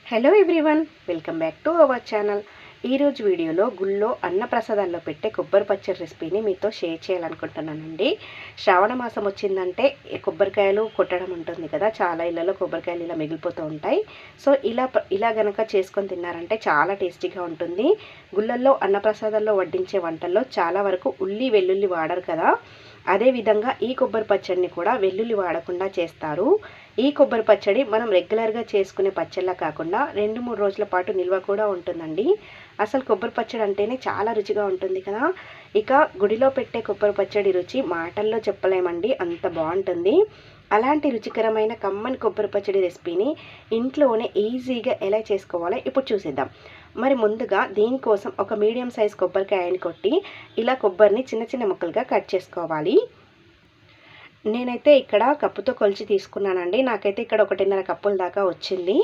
Hello everyone, welcome back to our channel. ఈరోజు వీడియోలో గుళ్ళో అన్నప్రసాదాల్లో పెట్టే కొబ్బరి పచ్చడి రెసిపీని మీతో షేర్ చేయాలనుకుంటున్నానండి. శ్రావణ మాసం వచ్చిందంటే కొబ్బరికాయలు కొట్టడం ఉంటుంది కదా, చాలా ఇళ్లలో కొబ్బరికాయలు ఇలా మిగిలిపోతూ ఉంటాయి. సో ఇలా గనక చేసుకొని తిన్నారంటే చాలా టేస్టీగా ఉంటుంది. గుళ్ళల్లో అన్నప్రసాదాల్లో వడ్డించే వంటల్లో చాలా వరకు ఉల్లి వెల్లుల్లి వాడరు కదా, అదేవిధంగా ఈ కొబ్బరి పచ్చడిని కూడా వెల్లుల్లి వాడకుండా చేస్తారు. ఈ కొబ్బరి పచ్చడి మనం రెగ్యులర్గా చేసుకునే పచ్చళ్ళ కాకుండా 2-3 రోజుల పాటు నిల్వ కూడా ఉంటుందండి. అసలు కొబ్బరి పచ్చడి అంటేనే చాలా రుచిగా ఉంటుంది కదా. ఇక గుడిలో పెట్టే కొబ్బరి పచ్చడి రుచి మాటల్లో చెప్పలేమండి, అంత బాగుంటుంది. అలాంటి రుచికరమైన కమ్మని కొబ్బరి పచ్చడి రెసిపీని ఇంట్లోనే ఈజీగా ఎలా చేసుకోవాలో ఇప్పుడు చూసేద్దాం. మరి ముందుగా దీనికోసం ఒక మీడియం సైజ్ కొబ్బరికాయని కొట్టి ఇలా కొబ్బరిని చిన్న చిన్న ముక్కలుగా కట్ చేసుకోవాలి. నేనైతే ఇక్కడ కప్పుతో కొలిచి తీసుకున్నానండి. నాకైతే ఇక్కడ 1.5 కప్పుల దాకా వచ్చింది.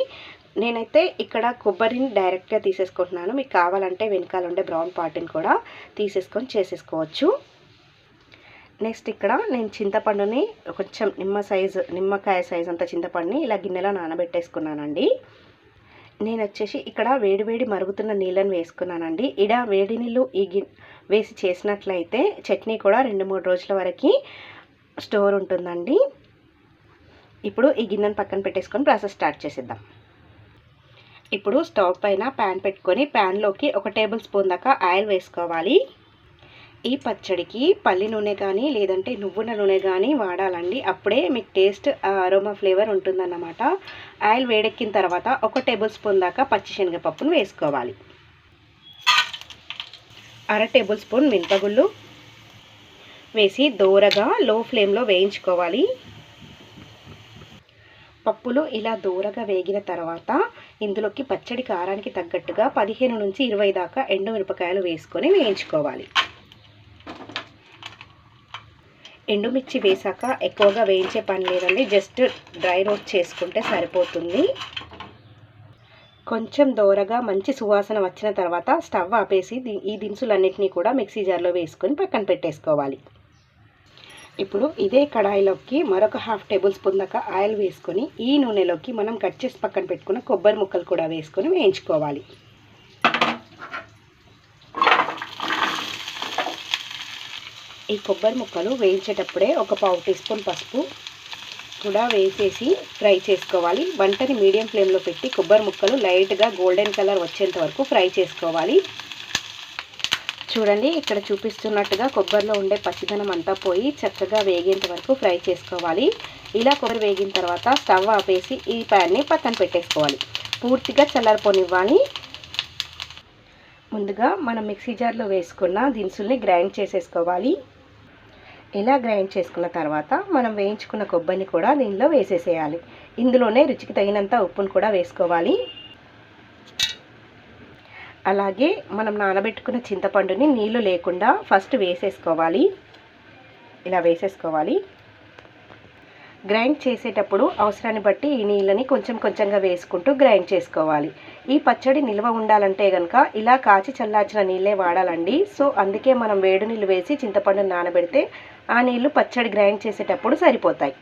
నేనైతే ఇక్కడ కొబ్బరిని డైరెక్ట్గా తీసేసుకుంటున్నాను. మీకు కావాలంటే వెనకాల ఉండే బ్రౌన్ పార్ట్ని కూడా తీసేసుకొని చేసేసుకోవచ్చు. నెక్స్ట్ ఇక్కడ నేను చింతపండుని కొంచెం నిమ్మకాయ సైజ్ అంత చింతపండుని ఇలా గిన్నెలో నానబెట్టేసుకున్నానండి. నేను వచ్చేసి ఇక్కడ వేడివేడి మరుగుతున్న నీళ్ళని వేసుకున్నానండి. ఇలా వేడి నీళ్ళు వేసి చేసినట్లయితే చట్నీ కూడా 2-3 రోజుల వరకు స్టోర్ ఉంటుందండి. ఇప్పుడు ఈ గిన్నెను పక్కన పెట్టేసుకొని ప్రాసెస్ స్టార్ట్ చేసేద్దాం. ఇప్పుడు స్టవ్ పైన ప్యాన్ పెట్టుకొని ప్యాన్లోకి 1 టేబుల్ స్పూన్ దాకా ఆయిల్ వేసుకోవాలి. ఈ పచ్చడికి పల్లి నూనె కానీ లేదంటే నువ్వుల నూనె కానీ వాడాలండి. అప్పుడే మీకు టేస్ట్ అరోమా ఫ్లేవర్ ఉంటుందన్నమాట. ఆయిల్ వేడెక్కిన తర్వాత 1 టేబుల్ స్పూన్ దాకా పచ్చిశనగపప్పును వేసుకోవాలి. 1/2 టేబుల్ స్పూన్ మినపగుళ్ళు వేసి దోరగా లో ఫ్లేమ్లో వేయించుకోవాలి. పప్పులు ఇలా దూరగా వేగిన తర్వాత ఇందులోకి పచ్చడి కారానికి తగ్గట్టుగా 15 నుంచి 20 దాకా ఎండుమిరపకాయలు వేసుకొని వేయించుకోవాలి. ఎండుమిర్చి వేసాక ఎక్కువగా వేయించే పని లేదండి, జస్ట్ డ్రై రోస్ట్ చేసుకుంటే సరిపోతుంది. కొంచెం దోరగా మంచి సువాసన వచ్చిన తర్వాత స్టవ్ ఆపేసి ఈ దినుసులన్నింటినీ కూడా మిక్సీ జార్లో వేసుకొని పక్కన పెట్టేసుకోవాలి. ఇప్పుడు ఇదే కడాయిలోకి మరొక 1/2 టేబుల్ స్పూన్ దాకా ఆయిల్ వేసుకొని ఈ నూనెలోకి మనం కట్ చేసి పక్కన పెట్టుకున్న కొబ్బరి ముక్కలు కూడా వేసుకొని వేయించుకోవాలి. ఈ కొబ్బరి ముక్కలు వేయించేటప్పుడే ఒక 1/4 టీ స్పూన్ పసుపు కూడా వేసేసి ఫ్రై చేసుకోవాలి. వంటని మీడియం ఫ్లేమ్లో పెట్టి కొబ్బరి ముక్కలు లైట్గా గోల్డెన్ కలర్ వచ్చేంత వరకు ఫ్రై చేసుకోవాలి. చూడండి, ఇక్కడ చూపిస్తున్నట్టుగా కొబ్బరిలో ఉండే పచ్చిదనం అంతా పోయి చక్కగా వేగేంత వరకు ఫ్రై చేసుకోవాలి. ఇలా కొబ్బరి వేగిన తర్వాత స్టవ్ ఆపేసి ఈ ప్యాన్ని పక్కన పెట్టేసుకోవాలి. పూర్తిగా చల్లారిపోనివ్వాలి. ముందుగా మనం మిక్సీ జార్లో వేసుకున్న దినుసుల్ని గ్రైండ్ చేసేసుకోవాలి. ఇలా గ్రైండ్ చేసుకున్న తర్వాత మనం వేయించుకున్న కొబ్బరిని కూడా దీనిలో వేసేసేయాలి. ఇందులోనే రుచికి తగినంత ఉప్పును కూడా వేసుకోవాలి. అలాగే మనం నానబెట్టుకున్న చింతపండుని నీళ్లు లేకుండా ఫస్ట్ వేసేసుకోవాలి. ఇలా వేసేసుకోవాలి. గ్రైండ్ చేసేటప్పుడు అవసరాన్ని బట్టి ఈ నీళ్ళని కొంచెం కొంచెంగా వేసుకుంటూ గ్రైండ్ చేసుకోవాలి. ఈ పచ్చడి నిల్వ ఉండాలంటే కనుక ఇలా కాచి చల్లార్చిన నీళ్ళే వాడాలండి. సో అందుకే మనం వేడి నీళ్ళు వేసి చింతపండుని నానబెడితే ఆ నీళ్లు పచ్చడి గ్రైండ్ చేసేటప్పుడు సరిపోతాయి.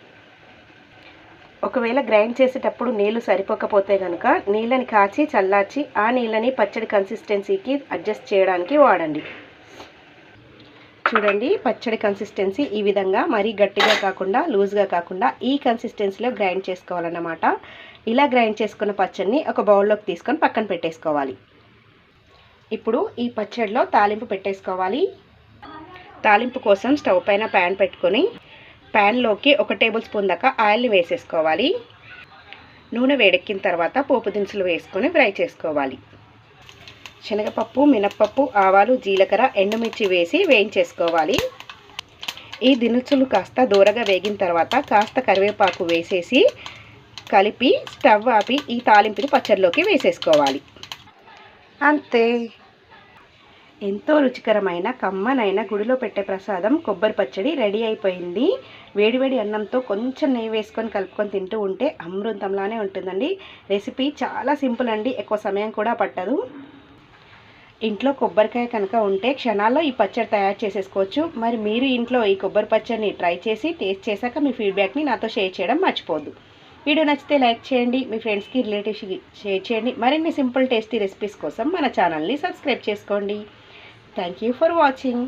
ఒకవేళ గ్రైండ్ చేసేటప్పుడు నీళ్లు సరిపోకపోతే కనుక నీళ్ళని కాచి చల్లార్చి ఆ నీళ్ళని పచ్చడి కన్సిస్టెన్సీకి అడ్జస్ట్ చేయడానికి వాడండి. చూడండి, పచ్చడి కన్సిస్టెన్సీ ఈ విధంగా మరీ గట్టిగా కాకుండా లూజ్గా కాకుండా ఈ కన్సిస్టెన్సీలో గ్రైండ్ చేసుకోవాలన్నమాట. ఇలా గ్రైండ్ చేసుకున్న పచ్చడిని ఒక బౌల్లోకి తీసుకొని పక్కన పెట్టేసుకోవాలి. ఇప్పుడు ఈ పచ్చడిలో తాలింపు పెట్టేసుకోవాలి. తాలింపు కోసం స్టవ్ పైన ప్యాన్ పెట్టుకొని ప్యాన్లోకి 1 టేబుల్ స్పూన్ దాకా ఆయిల్ని వేసేసుకోవాలి. నూనె వేడెక్కిన తర్వాత పోపు దినుసులు వేసుకొని ఫ్రై చేసుకోవాలి. శనగపప్పు, మినప్పప్పు, ఆవాలు, జీలకర్ర, ఎండుమిర్చి వేసి వేయించేసుకోవాలి. ఈ దినుసులు కాస్త దూరగా వేగిన తర్వాత కాస్త కరివేపాకు వేసేసి కలిపి స్టవ్ ఆపి ఈ తాలింపుని పచ్చడిలోకి వేసేసుకోవాలి. అంతే, ఎంతో రుచికరమైన కమ్మనైన గుడిలో పెట్టే ప్రసాదం కొబ్బరి పచ్చడి రెడీ అయిపోయింది. వేడివేడి అన్నంతో కొంచెం నెయ్యి వేసుకొని కలుపుకొని తింటూ ఉంటే అమృతంలానే ఉంటుందండి. రెసిపీ చాలా సింపుల్ అండి, ఎక్కువ సమయం కూడా పట్టదు. ఇంట్లో కొబ్బరికాయ కనుక ఉంటే క్షణాల్లో ఈ పచ్చడి తయారు చేసేసుకోవచ్చు. మరి మీరు ఇంట్లో ఈ కొబ్బరి పచ్చడిని ట్రై చేసి టేస్ట్ చేశాక మీ ఫీడ్బ్యాక్ని నాతో షేర్ చేయడం మర్చిపోవద్దు. వీడియో నచ్చితే లైక్ చేయండి, మీ ఫ్రెండ్స్కి రిలేటివ్స్కి షేర్ చేయండి. మరిన్ని సింపుల్ టేస్టీ రెసిపీస్ కోసం మన ఛానల్ని సబ్స్క్రైబ్ చేసుకోండి. Thank you for watching.